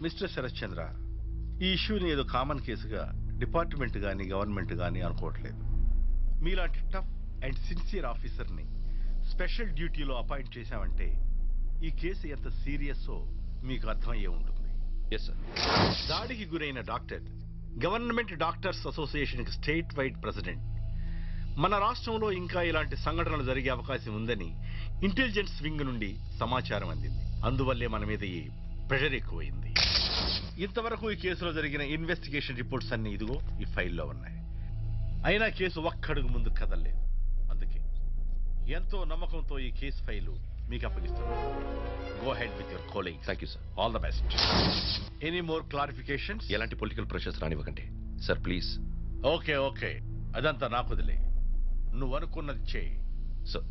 Mister Sarath చంద్ర, ఈ ఇష్యూని ఏదో కామన్ కేసుగా డిపార్ట్మెంట్ కానీ గవర్నమెంట్ కానీ అనుకోవట్లేదు. మీలాంటి టఫ్ అండ్ సిన్సియర్ ఆఫీసర్ని స్పెషల్ డ్యూటీలో అపాయింట్ చేశామంటే ఈ కేసు ఎంత సీరియస్సో మీకు అర్థమయ్యే ఉంటుంది. Yes sir. దాడికి గురైన డాక్టర్ గవర్నమెంట్ డాక్టర్స్ అసోసియేషన్కి స్టేట్ వైడ్ ప్రెసిడెంట్. మన రాష్ట్రంలో ఇంకా ఇలాంటి సంఘటనలు జరిగే అవకాశం ఉందని ఇంటెలిజెన్స్ వింగ్ నుండి సమాచారం అందింది. అందువల్లే మన మీద ఈ ప్రెషర్ ఎక్కువైంది. ఇంతవరకు ఈ కేసులో జరిగిన ఇన్వెస్టిగేషన్ రిపోర్ట్స్ అన్ని ఇదిగో ఈ ఫైల్లో ఉన్నాయి. అయినా కేసు ఒక్కడుగు ముందు కదలలేదు. అందుకే ఎంతో నమ్మకంతో ఈ కేసు ఫైలు మీకు అప్పగిస్తున్నాను. Go ahead with your calling. Thank you sir. All the best. Any more clarifications? ఎలాంటి పొలిటికల్ ప్రెషర్స్ రానివ్వకండి సార్, ప్లీజ్. ఓకే ఓకే, అదంతా నాకు వదిలే. నువ్వు అనుకున్నది చేయి. Sir.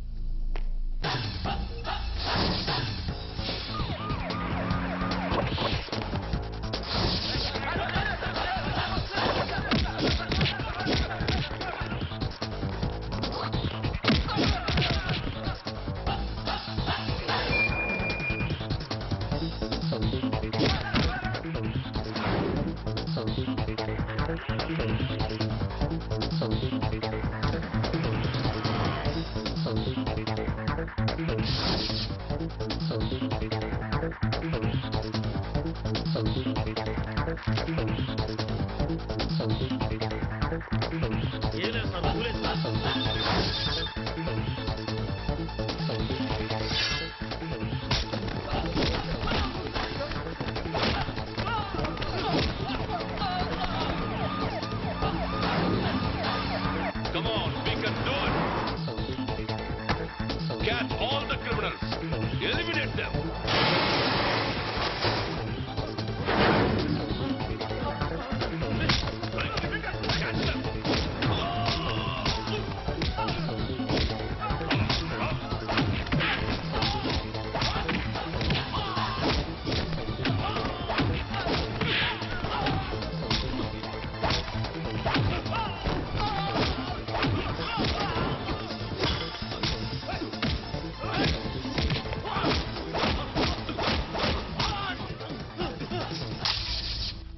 Come on, we can do it. Catch all the criminals. Eliminate them. Catch them.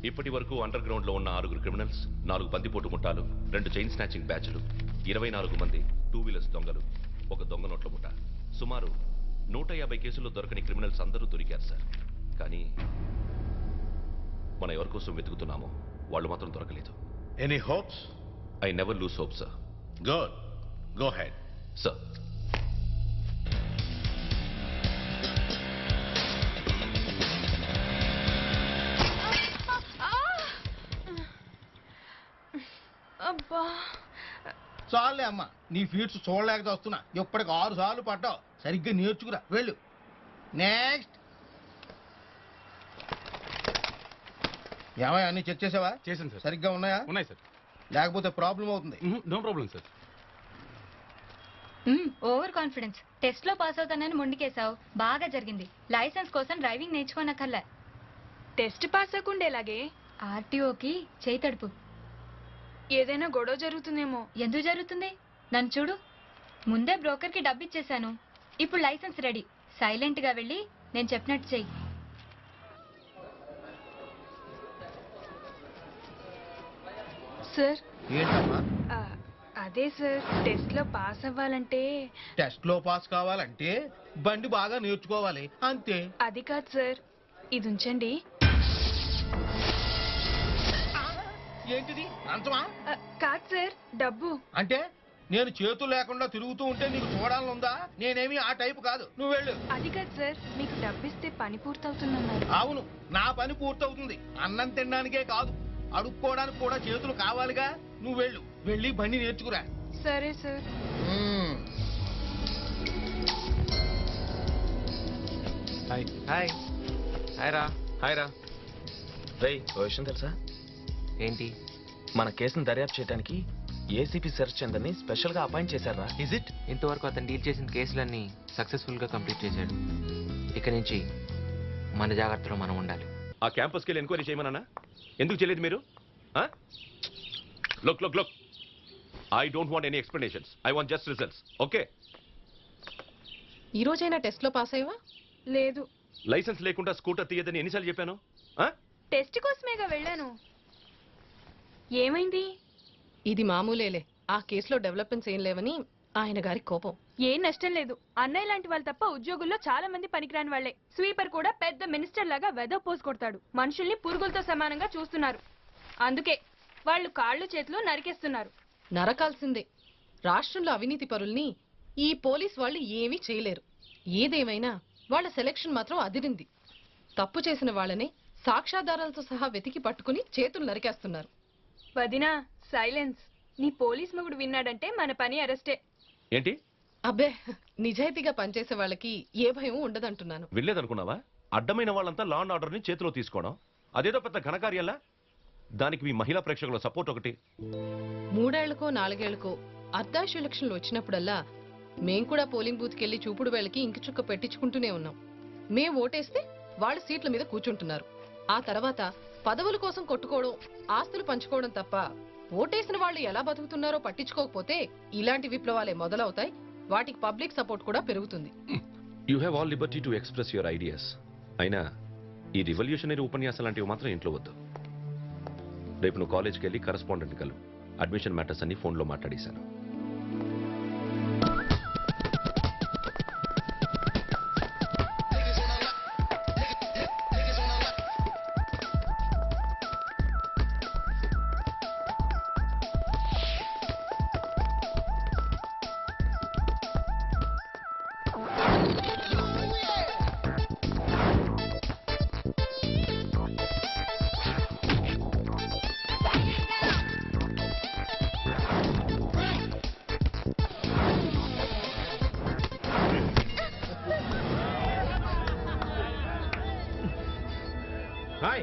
ఇప్పటి వరకు అండర్ గ్రౌండ్ లో ఉన్న 6 క్రిమినల్స్, 4 బందిపోటు ముఠాలు, 2 చైన్ స్నాచింగ్ బ్యాచ్లు, 24 మంది 2 వీలర్స్ దొంగలు, 1 దొంగ నోట్ల ముఠ, సుమారు 150 కేసుల్లో దొరకని క్రిమినల్స్ అందరూ దొరికారు సార్. కానీ మనం ఎవరి కోసం వెతుకుతున్నామో వాళ్ళు మాత్రం దొరకలేదు. Any hopes? I never lose hope sir. Good, go head. Sir. చాలే అమ్మా, నీ ఫీట్స్ చూడలేక వస్తున్నా. ఇప్పటికి 6 సార్లు పడ్డావు. సరిగ్గా నేర్చుకురా, వెళ్ళు. నెక్స్ట్. ఏమయ్యా, అన్ని చెక్ చేసావా? చేశాను సార్. సరిగ్గా ఉన్నాయా? ఉన్నాయి సార్. లేకపోతే ప్రాబ్లం అవుతుంది. No problem sir. Over confidence. Test లో పాస్ అవుతానని మొండికేశావు. బాగా జరిగింది. లైసెన్స్ కోసం డ్రైవింగ్ నేర్చుకోనక్కర్లే. టెస్ట్ పాస్ అవ్వకుండా ఎలాగే? ఆర్టీఓకి చేయి తడుపు. ఏదైనా గొడవ జరుగుతుందేమో. ఎందుకు జరుగుతుంది? నన్ను చూడు, ముందే బ్రోకర్ కి డబ్బు ఇచ్చేశాను. ఇప్పుడు లైసెన్స్ రెడీ. సైలెంట్ గా వెళ్ళి నేను చెప్పినట్టు చెయ్యి. సార్. ఏంటమ్మా? అదే సార్, టెస్ట్ లో పాస్ అవ్వాలంటే. టెస్ట్ లో పాస్ కావాలంటే బండి బాగా నేర్చుకోవాలి, అంతే. అది కాదు సార్, ఇది ఉంచండి. ఏంటిది? అంతమా? కాదు సార్, డబ్బు. అంటే నేను చేతులు లేకుండా తిరుగుతూ ఉంటే నీకు చూడాలని ఉందా? నేనేమి ఆ టైపు కాదు. నువ్వు వెళ్ళు. అది కాదు సార్, మీకు డబ్బిస్తే పని పూర్తవుతుందన్నారు. అవును, నా పని పూర్తవుతుంది. అన్నం తినడానికే కాదు, అడుక్కోవడానికి కూడా చేతులు కావాలిగా. నువ్వు వెళ్ళు, వెళ్ళి బండి నేర్చుకురా. సరే సార్. హాయ్ హాయ్ హాయ్ రా. హాయ్ రా. రేయ్, ఓ విషయం తెలుసా? ఏంటి? మన కేసును దర్యాప్తు చేయడానికి ఏసీపీ శరత్ చంద్రని స్పెషల్ గా అపాయింట్ చేశారా? Is it? ఇంతవరకు అతను డీల్ చేసిన కేసులన్నీ సక్సెస్ఫుల్ గా కంప్లీట్ చేశాడు. ఇక నుంచి మన జాగ్రత్తలో మనం ఉండాలి. ఆ క్యాంపస్కి వెళ్ళి ఎంక్వైరీ చేయమన్నా ఎందుకు చేయలేదు మీరు? Look look look, I don't want any explanations. I want just results. Okay? ఈ రోజైనా టెస్ట్ లో పాస్ అయ్యవా? లేదు. లైసెన్స్ లేకుండా స్కూటర్ తీయదని ఎన్నిసార్లు చెప్పాను? ఆ? టెస్ట్ కోసమేగా వెళ్ళాను. ఏమైంది? ఇది మామూలేలే. ఆ కేసులో డెవలప్మెంట్స్ ఏం లేవని ఆయన గారి కోపం. ఏం నష్టం లేదు. అన్నయ్య లాంటి వాళ్ళు తప్ప ఉద్యోగుల్లో చాలా మంది పనికిరాని వాళ్లే. స్వీపర్ కూడా పెద్ద మినిస్టర్ లాగా వెదవ పోసు కొడతాడు. మనుషుల్ని పురుగులతో సమానంగా చూస్తున్నారు. అందుకే వాళ్ళు కాళ్ళు చేతులు నరికేస్తున్నారు. నరకాల్సిందే. రాష్ట్రంలో అవినీతి పరుల్ని ఈ పోలీస్ వాళ్ళు ఏమీ చేయలేరు. ఏదేమైనా వాళ్ళ సెలక్షన్ మాత్రం అదిరింది. తప్పు చేసిన వాళ్ళని సాక్ష్యాధారాలతో సహా వెతికి పట్టుకుని చేతులు నరికేస్తున్నారు. వదినా, సైలెన్స్. నీ పోలీస్ మొగుడు విన్నాడంటే మన పని అరెస్టే. ఏంటి అబ్బే, నిజాయితీగా పనిచేసే వాళ్ళకి ఏ భయం ఉండదంటున్నాను. వినలేదనుకున్నావా? అడ్డమైన వాళ్ళంతా లా అండ్ ఆర్డర్ని చేతిలో తీసుకోవడం అదేదో పెద్ద ఘనకార్యాలా? దానికి మీ మహిళా ప్రేక్షకుల సపోర్ట్ ఒకటి. 3 ఏళ్లకో 4 ఏళ్లకో అర్ధాశ ఎలక్షన్లు వచ్చినప్పుడల్లా మేం కూడా పోలింగ్ బూత్కి వెళ్లి చూపుడు వేళకి ఇంకి చుక్క పెట్టించుకుంటూనే ఉన్నాం. మేం ఓటేస్తే వాళ్ళు సీట్ల మీద కూర్చుంటున్నారు. ఆ తర్వాత పదవుల కోసం కొట్టుకోవడం, ఆస్తులు పంచుకోవడం తప్ప ఓటేసిన వాళ్ళు ఎలా బతుకుతున్నారో పట్టించుకోకపోతే ఇలాంటి విప్లవాలే మొదలవుతాయి. వాటికి పబ్లిక్ సపోర్ట్ కూడా పెరుగుతుంది. You have all Liberty to express your ideas. అయినా ఈ రివల్యూషనరీ ఉపన్యాసాలు లాంటివి మాత్రం ఇంట్లో వద్దు. రేపు నువ్వు కాలేజ్కి వెళ్ళి కరెస్పాండెంట్ కలు. అడ్మిషన్ మ్యాటర్స్ అన్ని ఫోన్లో మాట్లాడేశాను. హాయ్,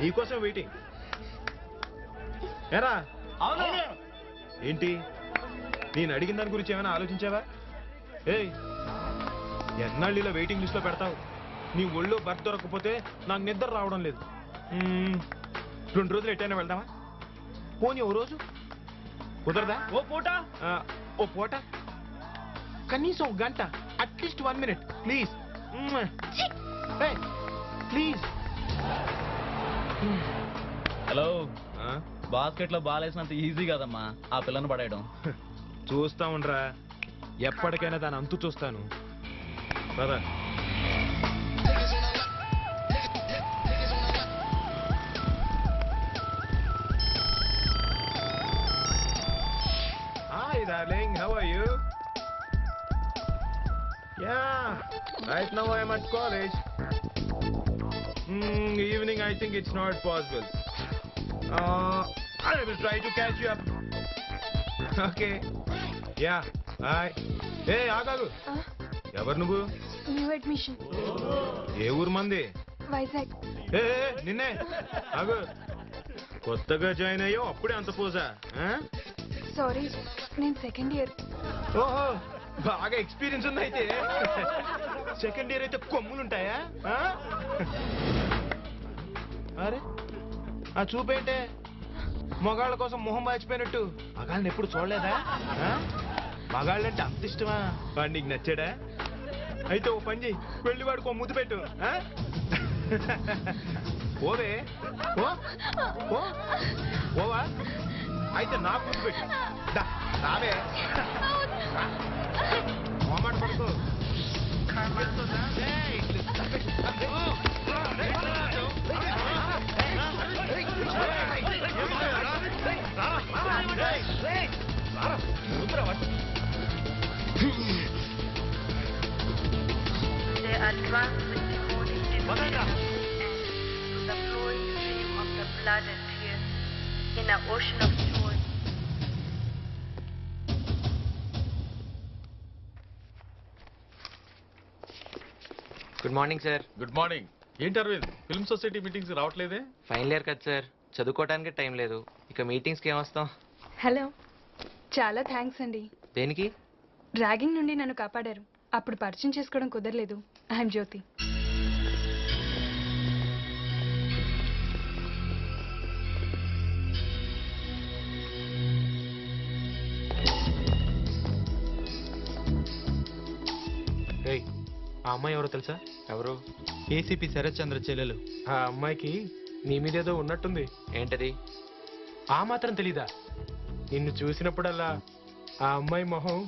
నీకోసం వెయిటింగ్. ఎరా ఏంటి, నేను అడిగిన దాని గురించి ఏమైనా ఆలోచించావా? ఏయ్, ఎన్నాళ్ళు ఇలా వెయిటింగ్ లిస్ట్లో పెడతావు? నీ ఒళ్ళో బర్త్ దొరకకపోతే నాకు నిద్ర రావడం లేదు. 2 రోజులు ఎట్టైనా వెళ్దామా? పోనీ ఓ రోజు కుదరదా? ఓ పూట కనీసం 1 గంట, at least 1 minute please. Please. Hello, basket లో బాల్ వేసినంత ఈజీ కదమ్మా ఆ పిల్లను పడేయడం. చూస్తా ఉండరా, ఎప్పటికైనా దాని అంతు చూస్తాను. పద. Hi darling, how are you? Yeah, right now I am at college. Evening I think it's not possible. I will try to catch you up. Okay. Yeah, bye. Hey, ఆగాగు. ఎవరు నువ్వు? New admission. ఏ ఊరు మంది? వైజాగ్. ఏ నిన్నే. ఆగు. కొత్తగా join అయ్యో అప్పుడే అంత పోజా? సారీ, నేను సెకండ్ ఇయర్. ఓహో, బాగా ఎక్స్పీరియన్స్ ఉంది అయితే. సెకండ్ ఇయర్ అయితే కొమ్ములుంటాయా? అరే, ఆ చూపేంటే మగాళ్ళ కోసం మొహం వాచిపోయినట్టు. మగాళ్ళని ఎప్పుడు చూడలేదా? మగాళ్ళంటే అంత ఇష్టమా? వాడు నీకు నచ్చాడా? అయితే ఓ పని చెయ్యి, వెళ్ళి వాడికి ఓ ముద్దు పెట్టు. ఓవే, ఓవా అయితే నాకు ముద్దు పెట్టు. రావే, మొహమాట పడుకో. They advance with demonic divination to the flowing stream of the blood and tears in an ocean of joy. Good morning sir. Good morning. ఏంటి అరవింద్, ఫిల్మ్ సొసైటీ మీటింగ్స్ రావట్లేదే? ఫైనల్ ఇయర్ కదా సార్, చదువుకోవడానికి టైం లేదు. ఇక మీటింగ్స్కి ఏమొస్తాం? Hello, చాలా thanks అండి. దేనికి? Ragging నుండి నన్ను కాపాడారు. అప్పుడు పరిచయం చేసుకోవడం కుదరలేదు. ఐఎమ్ జ్యోతి. ఆ అమ్మాయి ఎవరో తెలుసా? ఎవరు? ఏసీపీ శరత్ చంద్ర చెల్లెలు. ఆ అమ్మాయికి నీ మీదేదో ఉన్నట్టుంది. ఏంటది? ఆ మాత్రం తెలీదా? నిన్ను చూసినప్పుడల్లా ఆ అమ్మాయి మొహం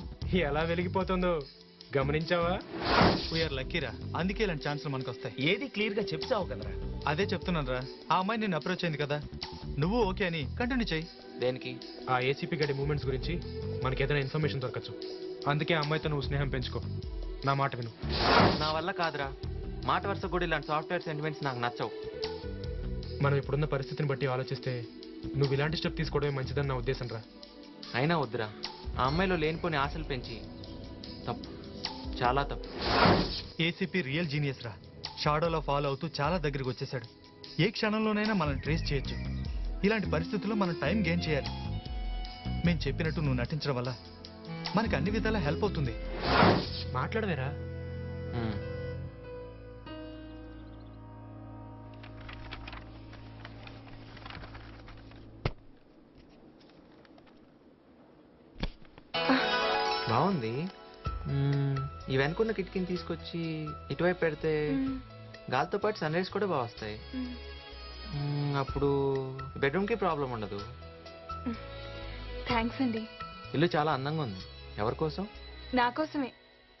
ఎలా వెలిగిపోతుందో గమనించావా? వీఆర్ లక్కీరా, అందుకే ఇలాంటి ఛాన్సులు మనకు వస్తాయి. ఏది క్లియర్ గా చెప్తావు కదరా. అదే చెప్తున్నాను రా, ఆ అమ్మాయి నిన్ను అప్రోచ్ అయింది కదా, నువ్వు ఓకే అని కంటిన్యూ చేయి. దేనికి? ఆ ఏసీపీ గడి మూమెంట్స్ గురించి మనకి ఏదైనా ఇన్ఫర్మేషన్ దొరకచ్చు. అందుకే ఆ అమ్మాయితో నువ్వు స్నేహం పెంచుకో. నా మాట విను. నా వల్ల కాదురా, మాట వరుస కూడా ఇలాంటి సాఫ్ట్వేర్ సెంటిమెంట్స్ నాకు నచ్చవు. మనం ఇప్పుడున్న పరిస్థితిని బట్టి ఆలోచిస్తే నువ్వు ఇలాంటి స్టెప్ తీసుకోవడమే మంచిదని నా ఉద్దేశం రా. అయినా వద్దురా, ఆ అమ్మాయిలో లేనిపోని ఆశలు పెంచి తప్పు, చాలా తప్పు. ఏసీపీ రియల్ జీనియస్ రా, షాడోలో ఫాలో అవుతూ చాలా దగ్గరికి వచ్చేసాడు. ఏ క్షణంలోనైనా మనం ట్రేస్ చేయొచ్చు. ఇలాంటి పరిస్థితుల్లో మనం టైం గెయిన్ చేయాలి. మేము చెప్పినట్టు నువ్వు నటించడం వల్ల మనకి అన్ని విధాలా హెల్ప్ అవుతుంది. మాట్లాడవేరా? బాగుంది. ఈ వెనుకున్న కిటికీని తీసుకొచ్చి ఇటువైపు పెడితే గాలితో పాటు సన్ రైజ్ కూడా బాగా వస్తాయి. అప్పుడు బెడ్రూమ్కి ప్రాబ్లం ఉండదు. థ్యాంక్స్ అండి. ఇల్లు చాలా అందంగా ఉంది. ఎవరి కోసం? నా కోసమే.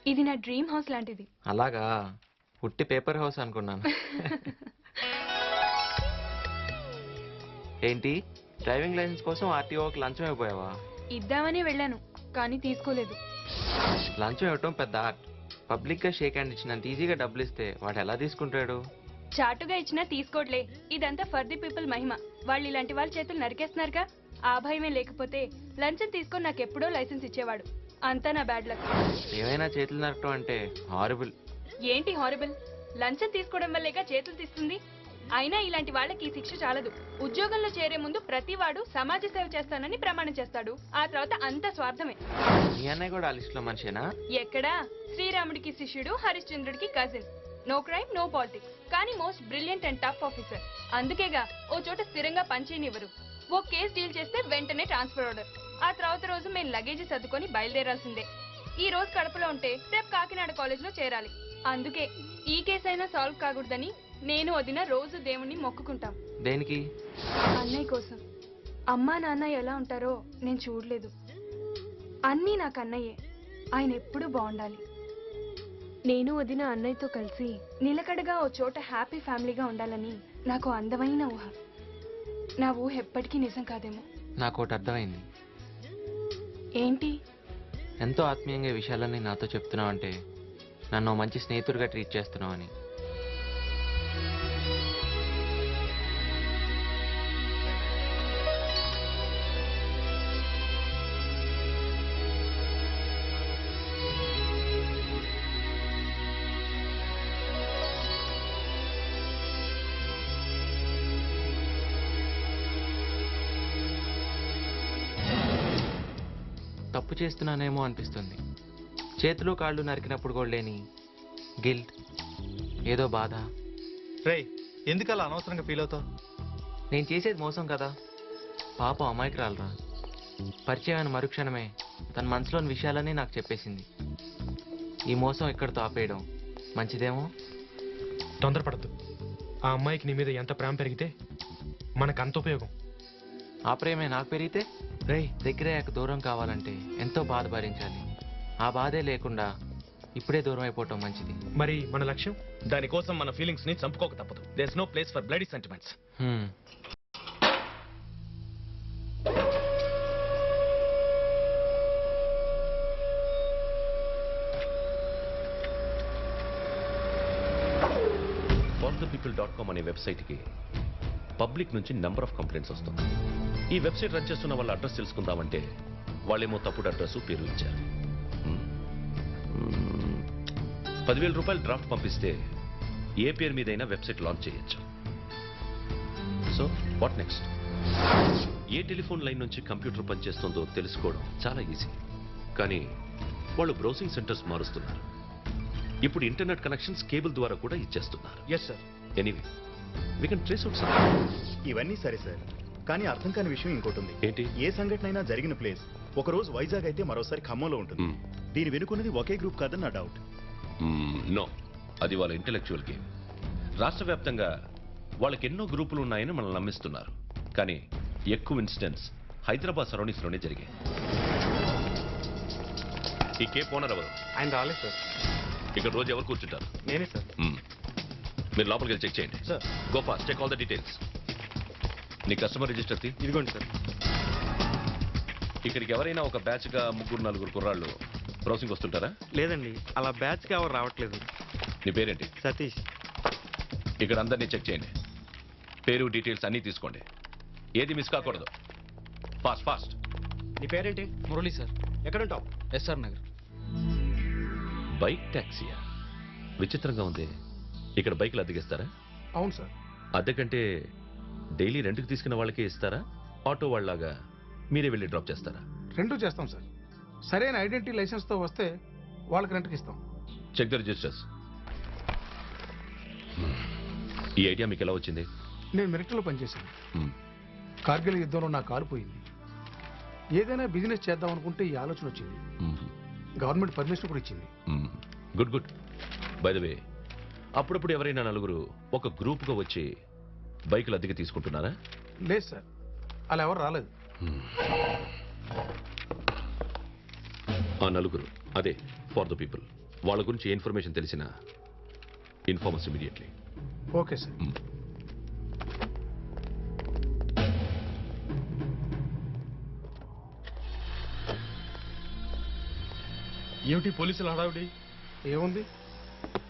ఇది నా డ్రీమ్ హౌస్ లాంటిది. అలాగా, పుట్టి పేపర్ హౌస్ అనుకున్నాను. ఏంటి, డ్రైవింగ్ లైసెన్స్ కోసం ఆర్టీఓకి లంచం అయిపోయావా? ఇద్దామని వెళ్ళాను, కానీ తీసుకోలేదు. లంచం ఇవ్వటం పెద్ద ఆర్ట్. పబ్లిక్ గా షేక్ హ్యాండ్ ఇచ్చినంత ఈజీగా డబ్బులు ఇస్తే వాడు ఎలా తీసుకుంటాడు? చాటుగా ఇచ్చినా తీసుకోవట్లే. ఇదంతా ఫర్ ది పీపుల్ మహిమ. వాళ్ళు ఇలాంటి వాళ్ళ చేతులు నరికేస్తున్నారుగా. ఆ భయమే లేకపోతే లంచం తీసుకొని నాకు ఎప్పుడో లైసెన్స్ ఇచ్చేవాడు. అంతా నా బ్యాడ్ లక్. ఏమైనా చేతులు నరకటం అంటే హారబుల్. ఏంటి హారబుల్? లంచం తీసుకోవడం వల్లేగా చేతులు తీస్తుంది. అయినా ఇలాంటి వాళ్ళకి ఈ శిక్ష చాలదు. ఉద్యోగంలో చేరే ముందు ప్రతివాడు సమాజ సేవ చేస్తానని ప్రమాణం చేస్తాడు. ఆ తర్వాత అంత స్వార్థమే. మీ అన్నయ్య కూడా ఆ లిస్ట్ లో మనిషేనా? ఎక్కడా? శ్రీరాముడికి శిష్యుడు, హరిశ్చంద్రుడికి cousin. No crime, no politics, కానీ most brilliant and tough officer. అందుకేగా ఓ చోట స్థిరంగా పనిచేయనివ్వరు. ఓ కేసు డీల్ చేస్తే వెంటనే ట్రాన్స్ఫర్ ఆర్డర్. ఆ తర్వాత రోజు మేము లగేజీ సర్దుకొని బయలుదేరాల్సిందే. ఈ రోజు కడపలో ఉంటే రేపు కాకినాడ కాలేజ్ లో చేరాలి. అందుకే ఈ కేసు అయినా సాల్వ్ కాకూడదని నేను వదిన రోజు దేవుణ్ణి మొక్కుకుంటాం. దేనికి? అన్నయ్య కోసం. అమ్మా నాన్న ఎలా ఉంటారో నేను చూడలేదు. అన్నీ నాకు అన్నయ్యే. ఆయన ఎప్పుడూ బాగుండాలి. నేను వదిన అన్నయ్యతో కలిసి నిలకడగా ఓ చోట హ్యాపీ ఫ్యామిలీగా ఉండాలని నాకు అందమైన ఊహ. నా ఊహ ఎప్పటికీ నిజం కాదేమో. నాకు ఒకటి అర్థమైంది. ఏంటి? ఎంతో ఆత్మీయంగా ఈ విషయాలన్నీ నాతో చెప్తున్నావు అంటే నన్ను మంచి స్నేహితుడిగా ట్రీట్ చేస్తున్నావు అని. తప్పు చేస్తున్నానేమో అనిపిస్తుంది. చేతులు కాళ్ళు నరికినప్పుడు కూడా లేని గిల్ట్, ఏదో బాధ. రేయ్, ఎందుకు అలా అనవసరంగా ఫీల్ అవుతావు? నేను చేసేది మోసం కదా. పాపం అమాయకురాలరా. పరిచయమైన మరుక్షణమే తన మనసులోని విషయాలన్నీ నాకు చెప్పేసింది. ఈ మోసం ఇక్కడితో ఆపేయడం మంచిదేమో. తొందరపడద్దు. ఆ అమ్మాయికి నీ మీద ఎంత ప్రేమ పెరిగితే మనకు అంత ఉపయోగం. ఆ ప్రేమే నాకు పెరిగితే దగ్గరయ్యాక దూరం కావాలంటే ఎంతో బాధ భరించాలి. ఆ బాధే లేకుండా ఇప్పుడే దూరం అయిపోవటం మంచిది. మరి మన లక్ష్యం? దానికోసం మన ఫీలింగ్స్ ని చంపుకోక తప్పదు. There is no place for bloody sentiments. forthepeople.com అనే వెబ్సైట్కి పబ్లిక్ నుంచి నెంబర్ ఆఫ్ కంప్లైంట్స్ వస్తుంది. ఈ వెబ్సైట్ రన్ చేస్తున్న వాళ్ళ అడ్రస్ తెలుసుకుందామంటే వాళ్ళేమో తప్పుడు అడ్రస్ పేరు ఇచ్చారు. 10,000 రూపాయలు డ్రాఫ్ట్ పంపిస్తే ఏ పేరు మీదైనా వెబ్సైట్ లాంచ్ చేయొచ్చు. So what next? A telephone line నుంచి కంప్యూటర్ పనిచేస్తుందో తెలుసుకోవడం చాలా ఈజీ. కానీ వాళ్ళు బ్రౌజింగ్ సెంటర్స్ మారుస్తున్నారు. ఇప్పుడు ఇంటర్నెట్ కనెక్షన్స్ కేబుల్ ద్వారా కూడా ఇచ్చేస్తున్నారు. Yes sir. Anyway we can trace out something. ఇవన్నీ సరే సార్, కానీ అర్థం కాని విషయం ఇంకోటి ఉంది. ఏంటి? ఏ సంఘటన అయినా జరిగిన ప్లేస్ ఒక రోజు వైజాగ్ అయితే మరోసారి ఖమ్మంలో ఉంటుంది. దీని వెనుకున్నది ఒకే గ్రూప్ కాదని నా డౌట్. నో, అది వాళ్ళ ఇంటెలెక్చువల్ గేమ్. రాష్ట్ర వ్యాప్తంగా వాళ్ళకి ఎన్నో గ్రూపులు ఉన్నాయని మనల్ని నమ్మిస్తున్నారు. కానీ ఎక్కువ ఇన్సిడెంట్స్ హైదరాబాద్ సరౌండింగ్స్లోనే జరిగాయి. ఈ కేప్ ఓనర్ ఎవరు? ఆయన రాలేదు సార్. ఇక్కడ రోజు ఎవరు కూర్చుంటారు? నేనే సార్. మీరు లోపలికి వెళ్ళి చెక్ చేయండి. Sir. Go fast, check all the details. నీ కస్టమర్ రిజిస్టర్ తీ. ఇదిగోండి సార్. ఇక్కడికి ఎవరైనా ఒక బ్యాచ్ గా 3-4 కుర్రాళ్ళు బ్రౌసింగ్ వస్తుంటారా? లేదండి, అలా బ్యాచ్కి ఎవరు రావట్లేదు. నీ పేరేంటి? సతీష్. ఇక్కడ అందరినీ చెక్ చేయండి. పేరు డీటెయిల్స్ అన్నీ తీసుకోండి. ఏది మిస్ కాకూడదు. Fast fast. నీ పేరేంటి? మురళి సార్. ఎక్కడుంటావు? ఎస్ఆర్ నగర్. బైక్ ట్యాక్సీయా? విచిత్రంగా ఉంది. ఇక్కడ బైక్లు అద్దెకిస్తారా? అవును సార్. అద్దెకంటే డైలీ రెంట్కి తీసుకున్న వాళ్ళకే ఇస్తారా? ఆటో వాళ్ళలాగా మీరే వెళ్ళి డ్రాప్ చేస్తారా? రెండూ చేస్తాం సార్. సరైన ఐడెంటిటీ లైసెన్స్తో వస్తే వాళ్ళకి రెంట్కి ఇస్తాం. Check the registers. ఈ ఐడియా మీకు ఎలా వచ్చింది? నేను మిలిటరీలో పనిచేశాను. కార్గిల్ యుద్ధంలో నా కారు పోయింది. ఏదైనా బిజినెస్ చేద్దాం అనుకుంటే ఈ ఆలోచన వచ్చింది. గవర్నమెంట్ పర్మిషన్ కూడా ఇచ్చింది. Good good. By the way, అప్పుడప్పుడు ఎవరైనా నలుగురు ఒక గ్రూప్గా వచ్చి బైకులు అద్దెకి తీసుకుంటున్నారా? లేదు సార్, అలా ఎవరు రాలేదు. ఆ నలుగురు అదే ఫర్ ద పీపుల్. వాళ్ళ గురించి ఏ ఇన్ఫర్మేషన్ తెలిసినా ఇన్ఫార్మస్ ఇమీడియట్లీ. Okay sir. ఏమిటి పోలీసులు హడావుడి? ఏముంది,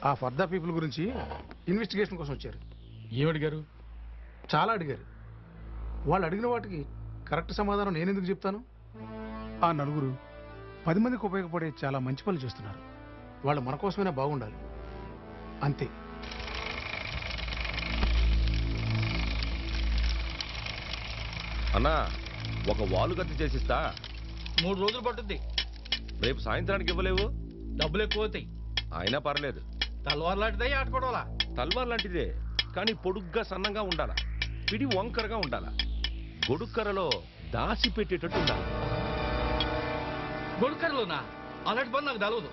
ఆ ఫర్దా పీపుల్ గురించి ఇన్వెస్టిగేషన్ కోసం వచ్చారు. ఏమడిగారు? చాలా అడిగారు. వాళ్ళు అడిగిన వాటికి కరెక్ట్ సమాధానం నేను ఎందుకు చెప్తాను? ఆ నలుగురు 10 మందికి ఉపయోగపడే చాలా మంచి పనులు చేస్తున్నారు. వాళ్ళు మన కోసమైనా బాగుండాలి, అంతే. అన్నా, ఒక వాలు గతి చేసిస్తా. 3 రోజులు పట్టుద్ది. రేపు సాయంత్రానికి ఇవ్వలేవు? డబ్బులు ఎక్కువ అవుతాయి. అయినా పర్లేదు. తల్వార్ లాంటిదే ఆడుకోవాలా? తల్వార్ లాంటిదే, కానీ పొడుగ్గా సన్నంగా ఉండాలా. పిడి వంకరగా ఉండాలా. గొడుక్కరలో దాసి పెట్టేటట్టు ఉండాలి. గొడుక్కరలోనా? అలాంటి పని నాకు తెలవదు.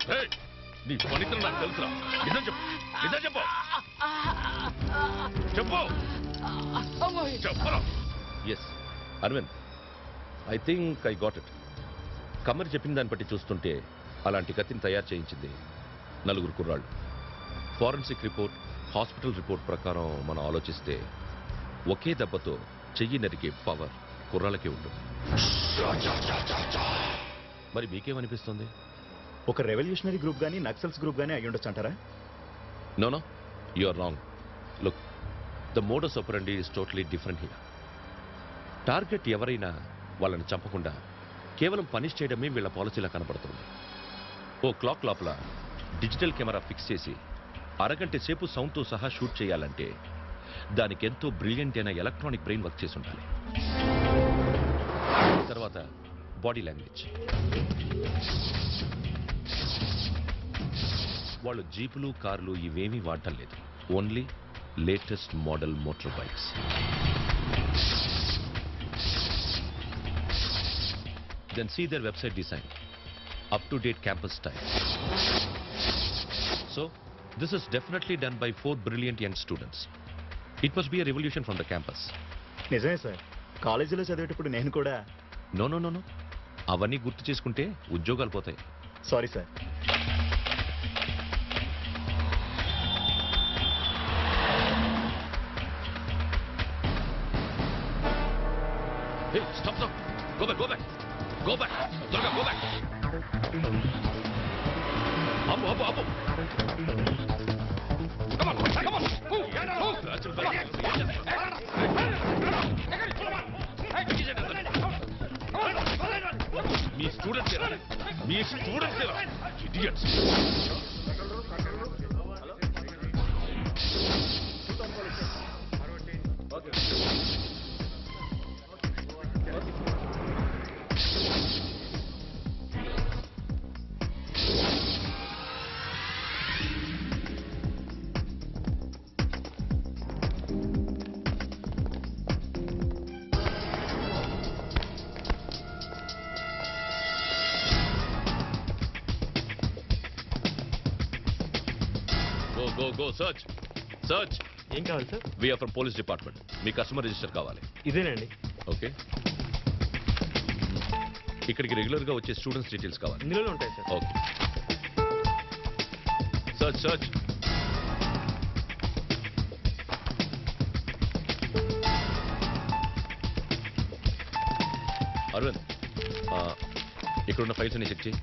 నీ పనితనం నాకు తెలుసురా. నిజం చెప్పు, నిజం చెప్పు, చెప్పు, చెప్పరా. Yes Aravind, I think I got it. కమ్మరి చెప్పిన దాన్ని బట్టి చూస్తుంటే అలాంటి కత్తిని తయారు చేయించింది 4 కుర్రాళ్ళు. ఫారెన్సిక్ రిపోర్ట్, హాస్పిటల్ రిపోర్ట్ ప్రకారం మనం ఆలోచిస్తే ఒకే దెబ్బతో చెయ్యి నరికే పవర్ కుర్రాళ్ళకే ఉంటుంది. మరి మీకేమనిపిస్తుంది? ఒక రెవల్యూషనరీ గ్రూప్ గానీ నక్సల్స్ గ్రూప్ గానీ అయ్యి ఉండొచ్చు అంటారా? No no, you are wrong. Look, the modus operandi is totally different here. Target ఎవరైనా వాళ్ళని చంపకుండా కేవలం పనిష్ చేయడమే వీళ్ళ పాలసీలా కనబడుతుంది. ఓ క్లాక్ లోపల డిజిటల్ కెమెరా ఫిక్స్ చేసి అరగంట సేపు సౌండ్తో సహా షూట్ చేయాలంటే దానికి ఎంతో బ్రిలియంట్ అయిన ఎలక్ట్రానిక్ బ్రెయిన్ వర్క్ చేసి ఉండాలి. తర్వాత బాడీ లాంగ్వేజ్. వాళ్ళు జీపులు, కార్లు ఇవేమీ వాడటం లేదు. Only latest model motor bikes. Then see their website design, up-to-date campus style. So, this is definitely done by 4 brilliant young students. It must be a revolution from the campus. నిజమే sir, కాలేజీలో చదివేటప్పుడు నేను కూడా. No no no no, అవన్నీ గుర్తు చేసుకుంటే ఉద్యోగాలు పోతాయి. Sorry sir. Hey, stop, stop. Go back, go back. Go back. Durga, go back. Apu, apu, apu. Come on, come on. Move, move. మీ students idiots. Go go search search. ఏం కావాలి sir? We're from police department. మీ customer register కావాలి. ఇదేనండి. Okay. ఇక్కడికి regular గా వచ్చే students details కావాలి. ఇందులోనే ఉంటాయి sir. Okay. Search search. Aravind, ఇక్కడున్న ఫైల్స్ అన్ని చెక్ చేయి.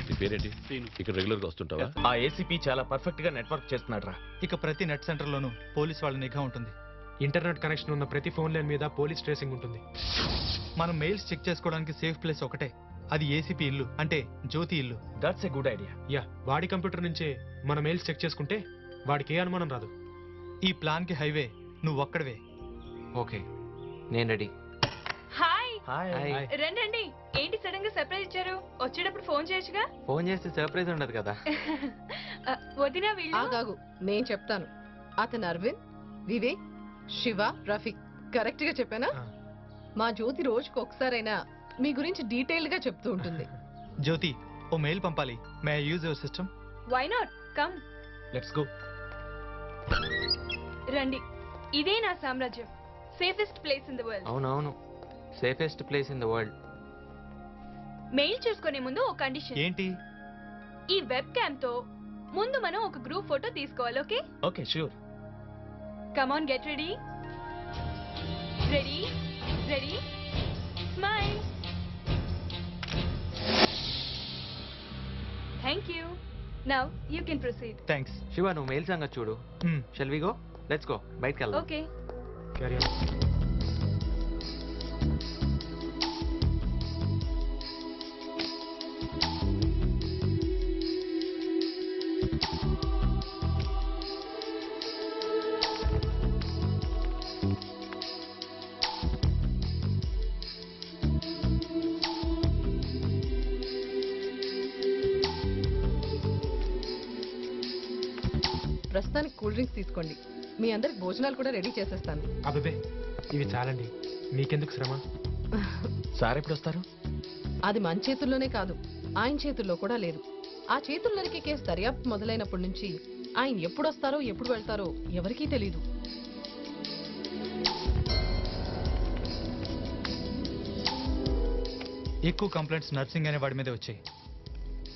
నీ పేరేంటి? ఇక్కడ రెగ్యులర్ గా వస్తుంటావా? ఆ ఏసీపీ చాలా పర్ఫెక్ట్ గా నెట్వర్క్ చేస్తున్నాడు రా. ఇక ప్రతి నెట్ సెంటర్లోనూ పోలీస్ వాళ్ళ నిఘా ఉంటుంది. ఇంటర్నెట్ కనెక్షన్ ఉన్న ప్రతి ఫోన్ లైన్ మీద పోలీస్ ట్రేసింగ్ ఉంటుంది. మనం మెయిల్స్ చెక్ చేసుకోవడానికి సేఫ్ ప్లేస్ ఒకటే, అది ఏసీపీ ఇల్లు, అంటే జ్యోతి ఇల్లు. That's a good idea. Yeah, వాడి కంప్యూటర్ నుంచే మన మెయిల్స్ చెక్ చేసుకుంటే వాడికి ఏ అనుమానం రాదు. ఈ ప్లాన్ కి హైవే నువ్వు ఒక్కడవే. ఓకే, నేను రెడీ. Hi hi. రండి రండి. ఏంటి సడన్ గా సర్ప్రైజ్ ఇచ్చారు? వచ్చేటప్పుడు ఫోన్ చేయొచ్చుగా. ఫోన్ చేస్తే సర్ప్రైజ్ ఉండదు కదా. వదినా వీళ్ళు. ఆగాగు, నేను చెప్తాను. అతను అరవింద్, వివేక్, శివ, రఫీక్. కరెక్ట్ గా చెప్పానా? మా జ్యోతి రోజుకు ఒకసారైనా మీ గురించి డీటెయిల్ గా చెప్తూ ఉంటుంది. జ్యోతి, ఓ మెయిల్ పంపాలి. May I use your system? Why not, come. Let's go. రండి. ఇదే నా సామ్రాజ్యం. Safest place in the world. అవునవును, safest place in the world. Mail చూసుకునే ముందు ఒక కండిషన్. ఏంటి? ఈ వెబ్ క్యామ్ తో ముందు మనం ఒక గ్రూప్ ఫోటో తీసుకోవాలి. Okay? Okay, sure. Come on, get ready. Ready ready, smile. Thank you. Now you can proceed. Thanks. Shiva, నువ్వు మెయిల్ సంగతి చూడు. Shall we go? Let's go. బయటికి వెళ్దాం. ఓకే. Carry on. ప్రస్తుతానికి కూల్ డ్రింక్స్ తీసుకోండి. మీ అందరికి భోజనాలు కూడా రెడీ చేసేస్తాను. అబ్బే, ఇవి చాలండి, మీకెందుకు శ్రమ. సార్ ఎప్పుడు వస్తారు? అది మన చేతుల్లోనే కాదు, ఆయన చేతుల్లో కూడా లేదు. ఆ చేతుల్లోనికి కేసు దర్యాప్తు మొదలైనప్పటి నుంచి ఆయన ఎప్పుడు వస్తారో ఎప్పుడు వెళ్తారో ఎవరికీ తెలీదు. ఎక్కువ కంప్లైంట్స్ నర్సింగ్ అనే వాడి మీదే వచ్చాయి.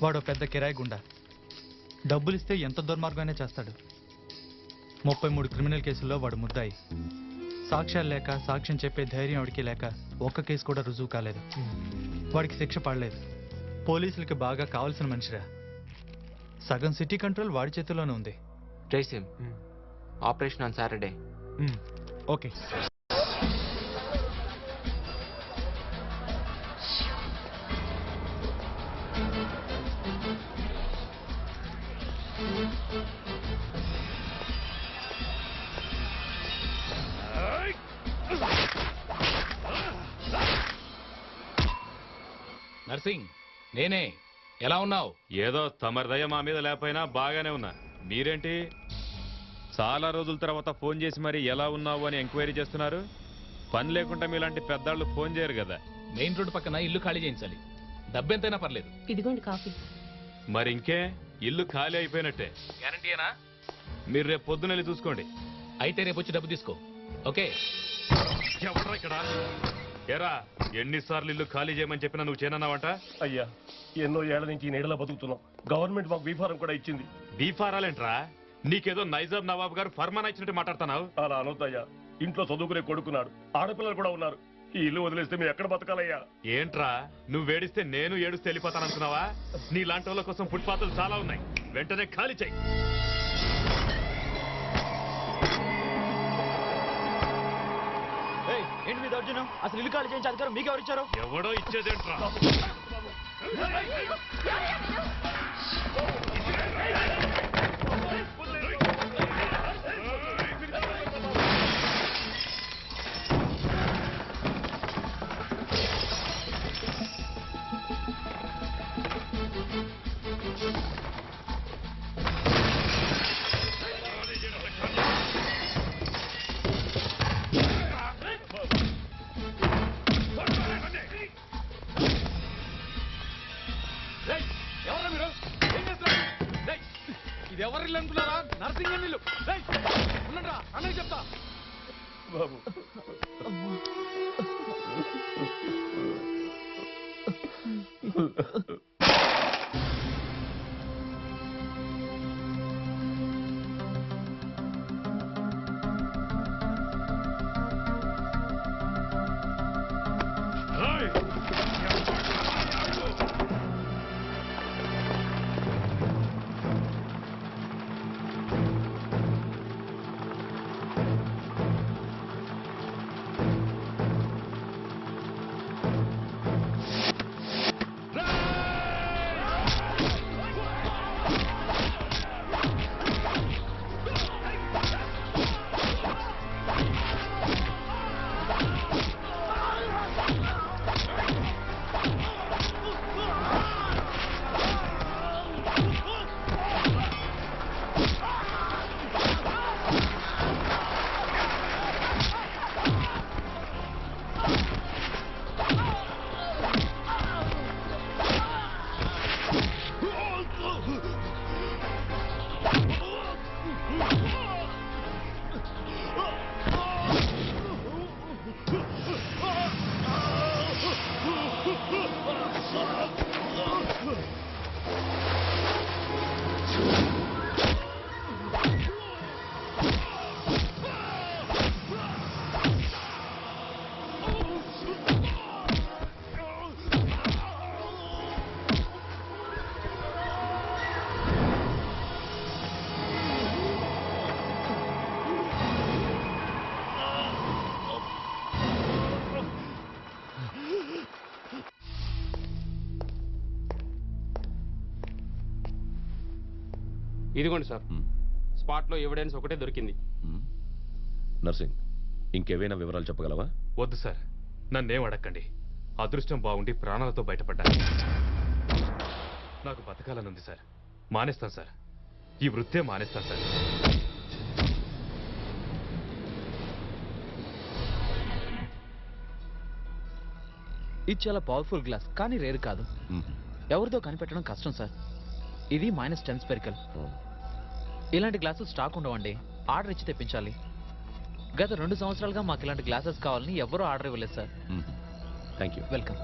వాడు పెద్ద కిరాయి గుండా. డబ్బులు ఇస్తే ఎంత దుర్మార్గమైనా చేస్తాడు. 33 క్రిమినల్ కేసుల్లో వాడు ముద్దాయి. సాక్ష్యాలు లేక, సాక్ష్యం చెప్పే ధైర్యం వాడికి లేక ఒక్క కేసు కూడా రుజువు కాలేదు. వాడికి శిక్ష పడలేదు. పోలీసులకి బాగా కావాల్సిన మనిషిరా. సగం సిటీ కంట్రోల్ వాడి చేతిలోనే ఉంది. Trace him. Operation on Saturday. Okay. Nursing, నేనే. ఎలా ఉన్నావు? ఏదో తమరి దయ మా మీద లేకపోయినా బాగానే ఉన్నా. మీరేంటి చాలా రోజుల తర్వాత ఫోన్ చేసి మరి ఎలా ఉన్నావు అని ఎంక్వైరీ చేస్తున్నారు? పని లేకుండా మీలాంటి పెద్దాళ్ళు ఫోన్ చేయరు కదా. మెయిన్ రోడ్ పక్కన ఇల్లు ఖాళీ చేయించాలి. డబ్బెంతైనా పర్లేదు. ఇదిగోండి కాఫీ. మరి ఇంకే, ఇల్లు ఖాళీ అయిపోయినట్టే. గ్యారంటీయేనా? మీరు రేపు పొద్దున వెళ్ళి చూసుకోండి. అయితే రేపు వచ్చి డబ్బు తీసుకో. ఓకే? ఎవరా ఇక్కడ? ఎరా, ఎన్నిసార్లు ఇల్లు ఖాళీ చేయమని చెప్పినా నువ్వు చేయనన్నావంట? అయ్యా, ఎన్నో ఏళ్ల నుంచి ఈ నీడలో బతుకుతున్నాం. గవర్నమెంట్ మాకు బీఫారం కూడా ఇచ్చింది. బీఫారాలేంట్రా? నీకేదో నైజాం నవాబ్ గారు ఫర్మాన్ ఇచ్చినట్టు మాట్లాడుతున్నావు. అలా అనొద్దయ్యా. ఇంట్లో చదువుకునే కొడుకున్నాడు, ఆడపిల్లలు కూడా ఉన్నారు. ఈ ఇల్లు వదిలేస్తే మేము ఎక్కడ బతకాలయ్యా? ఏంట్రా, నువ్వు వేడిస్తే నేను ఏడుస్తే వెళ్ళిపోతాను అనుకున్నావా? నీలాంటి వాళ్ళ కోసం ఫుట్పాత్లు చాలా ఉన్నాయి. వెంటనే ఖాళీ చెయ్యి. ఏంటి మీ దౌర్జన్యం? అసలు ఇల్లు ఖాళీ చేయించే అధికారం మీకు ఎవరు ఇచ్చారు? ఎవడో ఇచ్చేదేంట్రా? ఎవరా మీరు? త్వరగా నీళ్ళు ఉండండిరా అన్నయ్య చెప్తా బాబు ఇదిగోండి సార్ స్పాట్లో ఎవిడెన్స్ ఒకటే దొరికింది. నర్సింగ్, ఇంకేవైనా వివరాలు చెప్పగలవా? వద్దు సార్, నన్నేం అడగండి. అదృష్టం బాగుండి ప్రాణాలతో బయటపడ్డా. నాకు బతకాలని ఉంది సార్. మానేస్తాను సార్, ఈ వృత్తే మానేస్తాను సార్. ఇది చాలా పవర్ఫుల్ గ్లాస్, కానీ రేరు కాదు. ఎవరిదో కనిపెట్టడం కష్టం సార్. ఇది -10 స్పెరికల్. ఇలాంటి గ్లాసులు స్టాక్ ఉండవండి, ఆర్డర్ ఇచ్చి తెప్పించాలి. గత 2 సంవత్సరాలుగా మాకు ఇలాంటి గ్లాసెస్ కావాలని ఎవరూ ఆర్డర్ ఇవ్వలేదు sir. Thank you. Welcome.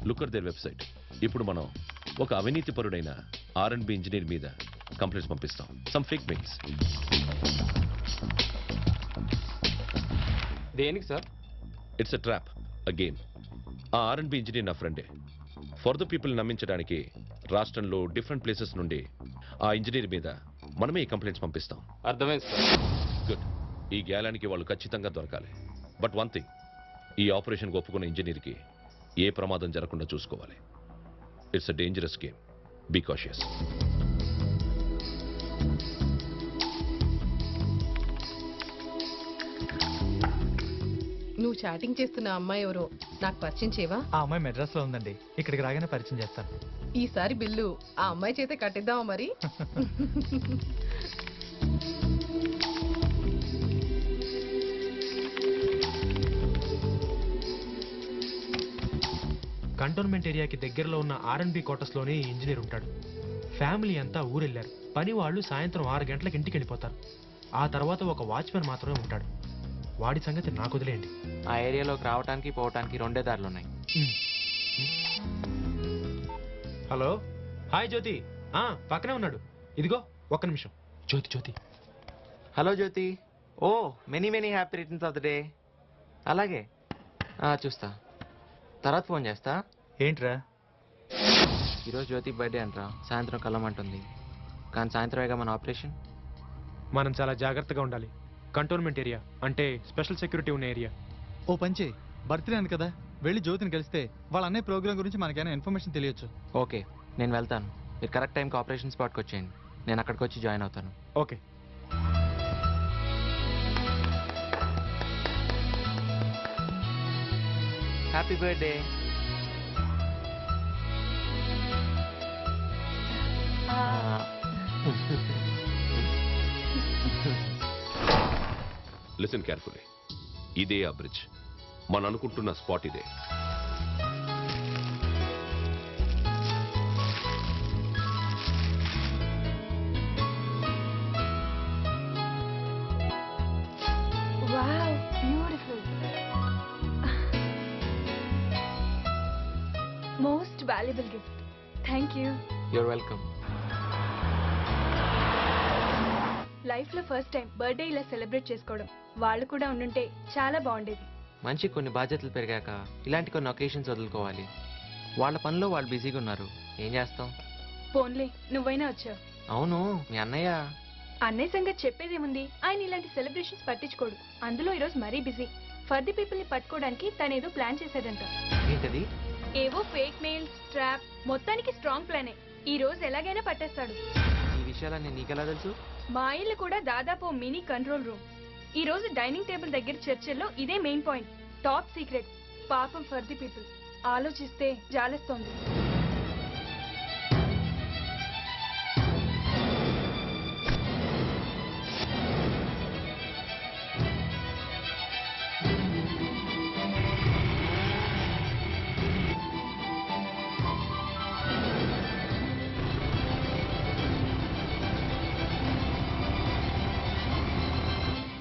Look at their website. ఇప్పుడు మనం ఒక అవినీతిపరుడైన R&B ఇంజనీర్ మీద కంప్లైంట్స్ పంపిస్తాం. Some fake mails. దేనికి sir? It's a trap, a game. ఆ R&B ఇంజనీర్ నా ఫ్రెండే. ఫర్ ద పీపుల్ నమ్మించడానికి రాష్ట్రంలో డిఫరెంట్ ప్లేసెస్ నుండి ఆ ఇంజనీర్ మీద మనమే ఈ కంప్లైంట్స్ పంపిస్తాం. అర్థమైంది సార్. గుడ్. ఈ గ్యాలానికి వాళ్ళు ఖచ్చితంగా దొరకాలి. బట్ వన్ థింగ్, ఈ ఆపరేషన్కి ఒప్పుకున్న ఇంజనీర్కి ఏ ప్రమాదం జరగకుండా చూసుకోవాలి. It's a dangerous game. Be cautious. నువ్వు చాటింగ్ చేస్తున్న అమ్మాయి ఎవరో నాకు పరిచయం చేయవా? ఆ అమ్మాయి మెడ్రాస్ లో ఉందండి, ఇక్కడికి రాగానే పరిచయం చేస్తాను. ఈసారి బిల్లు ఆ అమ్మాయి చేతే కట్టిద్దామా మరి? కంటోన్మెంట్ ఏరియాకి దగ్గరలో ఉన్న R&B క్వార్టర్స్లోనే ఈ ఇంజనీర్ ఉంటాడు. ఫ్యామిలీ అంతా ఊరెళ్ళారు. పని వాళ్ళు సాయంత్రం 6 గంటలకు ఇంటికి వెళ్ళిపోతారు. ఆ తర్వాత ఒక వాచ్మెన్ మాత్రమే ఉంటాడు. వాడి సంగతి నాకు వదిలేయండి. ఆ ఏరియాలోకి రావడానికి పోవటానికి 2 దారులు ఉన్నాయి. Hello, hi Jyothi. పక్కనే ఉన్నాడు. ఇదిగో ఒక్క నిమిషం. Jyothi. Hello Jyothi. Oh many happy returns of the day. అలాగే చూస్తా, తర్వాత ఫోన్ చేస్తా. ఏంట్రా? ఈరోజు జ్యోతి బర్త్డే అంటరా. సాయంత్రం కలమంటుంది. కానీ సాయంత్రమేగా మన ఆపరేషన్. మనం చాలా జాగ్రత్తగా ఉండాలి. కంటోన్మెంట్ ఏరియా అంటే స్పెషల్ సెక్యూరిటీ ఉన్న ఏరియా. ఓ పంచే, బర్త్డే అని కదా, వెళ్ళి జ్యోతిని కలిస్తే వాళ్ళ అన్నయ్య ప్రోగ్రామ్ గురించి మనకైనా ఇన్ఫర్మేషన్ తెలియచ్చు. ఓకే, నేను వెళ్తాను. మీరు కరెక్ట్ టైంకి ఆపరేషన్ స్పాట్కి వచ్చేయండి. నేను అక్కడికి వచ్చి జాయిన్ అవుతాను. Okay. Happy birthday. Listen carefully. ఇదే ఆ బ్రిడ్జ్. మనం అనుకుంటున్న స్పాట్ ఇదే. Valuable gift. Thank you. You're welcome. Life లో ఫస్ట్ టైం బర్త్డే ఇలా సెలబ్రేట్ చేసుకోవడం. వాళ్ళు కూడా ఉండుంటే చాలా బాగుండేది. మంచి కొన్ని బాధ్యతలు పెరిగాక ఇలాంటి కొన్ని ఒకేషన్స్ వదులుకోవాలి. వాళ్ళ పనిలో వాళ్ళు బిజీగా ఉన్నారు, ఏం చేస్తాం. పోన్లే, నువ్వైనా వచ్చావు. అవును, మీ అన్నయ్య అన్నయ్య సంగతి చెప్పేదేముంది, ఆయన ఇలాంటి సెలబ్రేషన్స్ పట్టించుకోడు. అందులో ఈరోజు మరీ బిజీ. ఫర్ ది పీపుల్ ని పట్టుకోవడానికి తనేదో ప్లాన్ చేశాడంట. ఏంటది? ఏవో ఫేక్ మెయిల్స్, ట్రాప్, మొత్తానికి స్ట్రాంగ్ ప్లానే. ఈ రోజు ఎలాగైనా పట్టేస్తాడు. ఈ విషయాలన్నీ నీకెలా తెలుసు? మా ఇల్లు కూడా దాదాపు మినీ కంట్రోల్ రూమ్. ఈ రోజు డైనింగ్ టేబుల్ దగ్గర చర్చల్లో ఇదే మెయిన్ పాయింట్. Top secret. పాపం ఫర్ ది పీపుల్. ఆలోచిస్తే జాలేస్తోంది.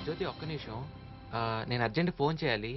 జ్యోతి, ఒక్క నిమిషం. నేను అర్జెంట్ ఫోన్ చేయాలి.